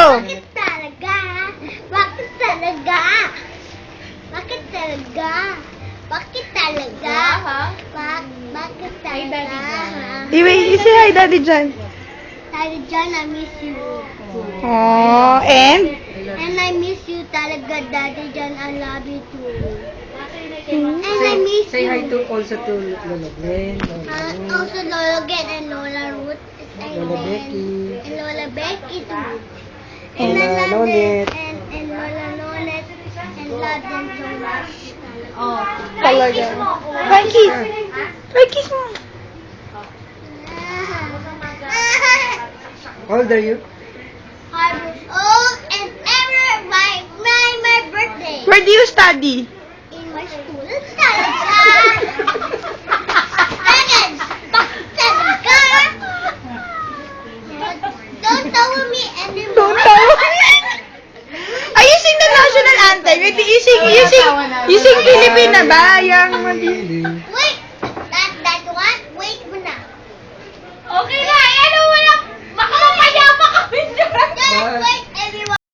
Go! Bakit talaga? Bakit talaga? Bakit talaga? Bakit talaga? Bakit talaga? Say hi, Daddy Jan. Daddy John, I miss you. Oh, and? And I miss you talaga, Daddy John. I love you too. And I miss Say you. hi to also to Lola Gwen, Also Lola Gwen and Lola Ruth. And Lola then- Becky. And Lola Becky too. And I love Nonet. them. And Lola Nonet. And love them so much. Oh. Talaga. Frankie! Frankie mo! How old are you? I was old and ever my birthday. Where do you study? In my school. Talaga. Talaga. Don't tell me anymore. Don't tell me. Ay, you sing the national anthem. You sing Filipina ba? Yang...